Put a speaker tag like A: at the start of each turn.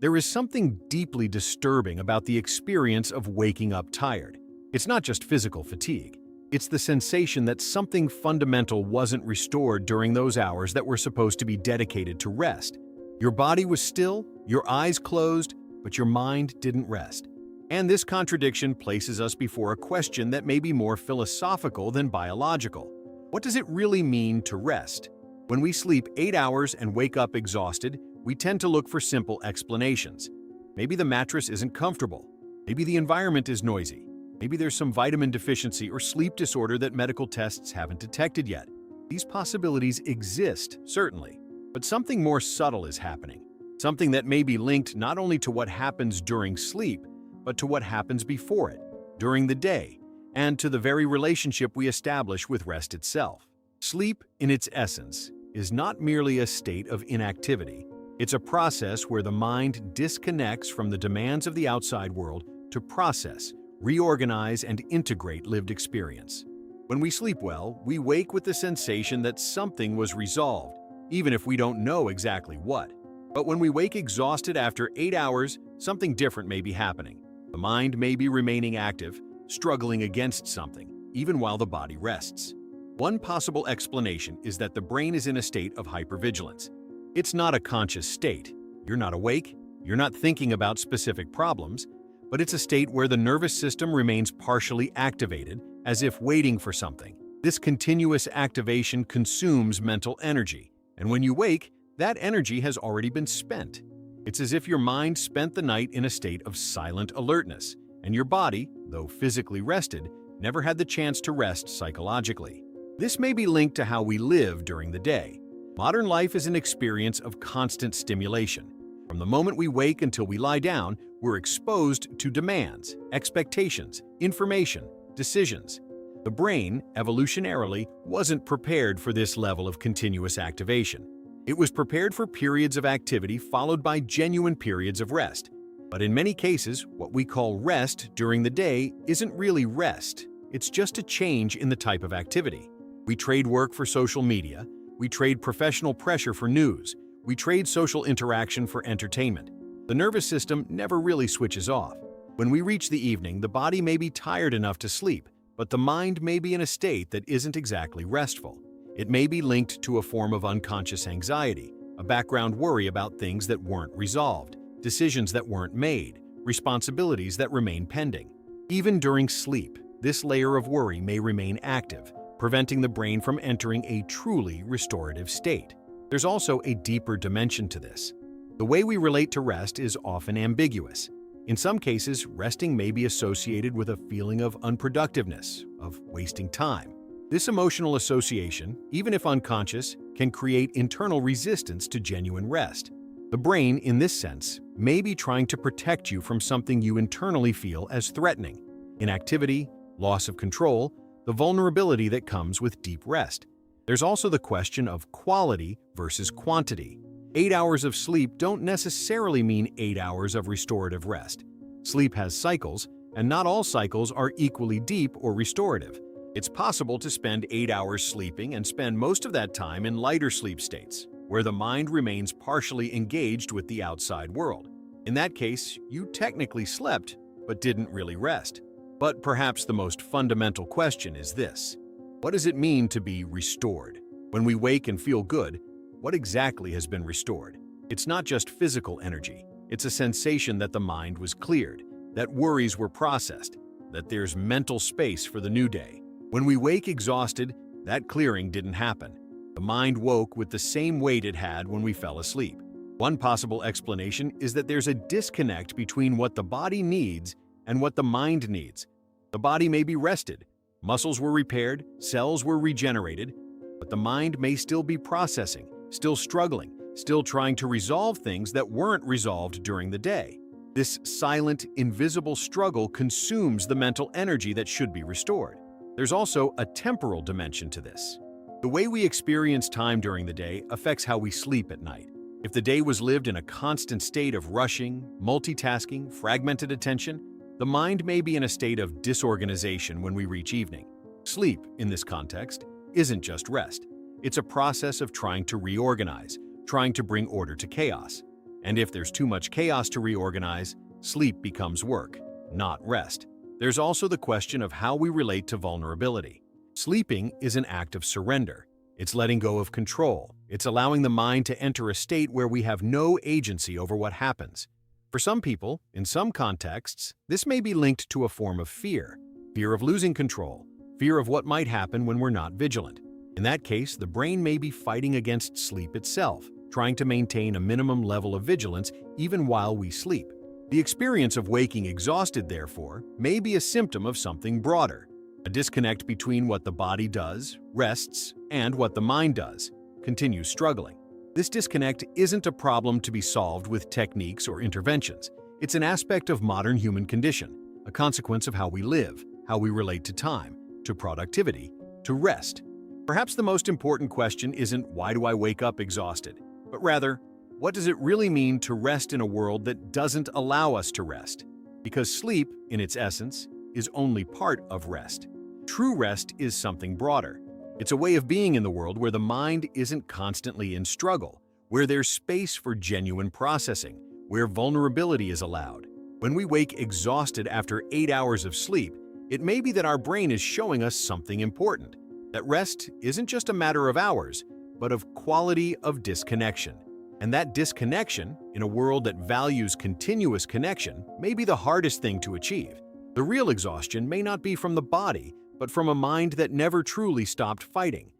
A: There is something deeply disturbing about the experience of waking up tired. It's not just physical fatigue. It's the sensation that something fundamental wasn't restored during those hours that were supposed to be dedicated to rest. Your body was still, your eyes closed, but your mind didn't rest. And this contradiction places us before a question that may be more philosophical than biological. What does it really mean to rest? When we sleep 8 hours and wake up exhausted, we tend to look for simple explanations. Maybe the mattress isn't comfortable. Maybe the environment is noisy. Maybe there's some vitamin deficiency or sleep disorder that medical tests haven't detected yet. These possibilities exist, certainly, but something more subtle is happening. Something that may be linked not only to what happens during sleep, but to what happens before it, during the day, and to the very relationship we establish with rest itself. Sleep, in its essence, is not merely a state of inactivity. It's a process where the mind disconnects from the demands of the outside world to process, reorganize, and integrate lived experience. When we sleep well, we wake with the sensation that something was resolved, even if we don't know exactly what. But when we wake exhausted after 8 hours, something different may be happening. The mind may be remaining active, struggling against something, even while the body rests. One possible explanation is that the brain is in a state of hypervigilance. It's not a conscious state. You're not awake, you're not thinking about specific problems, but it's a state where the nervous system remains partially activated, as if waiting for something. This continuous activation consumes mental energy, and when you wake, that energy has already been spent. It's as if your mind spent the night in a state of silent alertness, and your body, though physically rested, never had the chance to rest psychologically. This may be linked to how we live during the day. Modern life is an experience of constant stimulation. From the moment we wake until we lie down, we're exposed to demands, expectations, information, decisions. The brain, evolutionarily, wasn't prepared for this level of continuous activation. It was prepared for periods of activity followed by genuine periods of rest. But in many cases, what we call rest during the day isn't really rest. It's just a change in the type of activity. We trade work for social media. We trade professional pressure for news. We trade social interaction for entertainment. The nervous system never really switches off. When we reach the evening, the body may be tired enough to sleep, but the mind may be in a state that isn't exactly restful. It may be linked to a form of unconscious anxiety, a background worry about things that weren't resolved, decisions that weren't made, responsibilities that remain pending. Even during sleep, this layer of worry may remain active, preventing the brain from entering a truly restorative state. There's also a deeper dimension to this. The way we relate to rest is often ambiguous. In some cases, resting may be associated with a feeling of unproductiveness, of wasting time. This emotional association, even if unconscious, can create internal resistance to genuine rest. The brain, in this sense, may be trying to protect you from something you internally feel as threatening: inactivity, loss of control, the vulnerability that comes with deep rest. There's also the question of quality versus quantity. 8 hours of sleep don't necessarily mean 8 hours of restorative rest. Sleep has cycles, and not all cycles are equally deep or restorative. It's possible to spend 8 hours sleeping and spend most of that time in lighter sleep states, where the mind remains partially engaged with the outside world. In that case, you technically slept, but didn't really rest. But perhaps the most fundamental question is this: what does it mean to be restored? When we wake and feel good, what exactly has been restored? It's not just physical energy. It's a sensation that the mind was cleared, that worries were processed, that there's mental space for the new day. When we wake exhausted, that clearing didn't happen. The mind woke with the same weight it had when we fell asleep. One possible explanation is that there's a disconnect between what the body needs and what the mind needs. The body may be rested, muscles were repaired, cells were regenerated, but the mind may still be processing, still struggling, still trying to resolve things that weren't resolved during the day. This silent, invisible struggle consumes the mental energy that should be restored. There's also a temporal dimension to this. The way we experience time during the day affects how we sleep at night. If the day was lived in a constant state of rushing, multitasking, fragmented attention, the mind may be in a state of disorganization when we reach evening. Sleep, in this context, isn't just rest. It's a process of trying to reorganize, trying to bring order to chaos. And if there's too much chaos to reorganize, sleep becomes work, not rest. There's also the question of how we relate to vulnerability. Sleeping is an act of surrender. It's letting go of control. It's allowing the mind to enter a state where we have no agency over what happens. For some people, in some contexts, this may be linked to a form of fear. Fear of losing control. Fear of what might happen when we're not vigilant. In that case, the brain may be fighting against sleep itself, trying to maintain a minimum level of vigilance even while we sleep. The experience of waking exhausted, therefore, may be a symptom of something broader. A disconnect between what the body does, rests, and what the mind does, continues struggling. This disconnect isn't a problem to be solved with techniques or interventions. It's an aspect of modern human condition, a consequence of how we live, how we relate to time, to productivity, to rest. Perhaps the most important question isn't why do I wake up exhausted, but rather, what does it really mean to rest in a world that doesn't allow us to rest? Because sleep, in its essence, is only part of rest. True rest is something broader. It's a way of being in the world where the mind isn't constantly in struggle, where there's space for genuine processing, where vulnerability is allowed. When we wake exhausted after 8 hours of sleep, it may be that our brain is showing us something important, that rest isn't just a matter of hours, but of quality of disconnection. And that disconnection, in a world that values continuous connection, may be the hardest thing to achieve. The real exhaustion may not be from the body, but from a mind that never truly stopped fighting.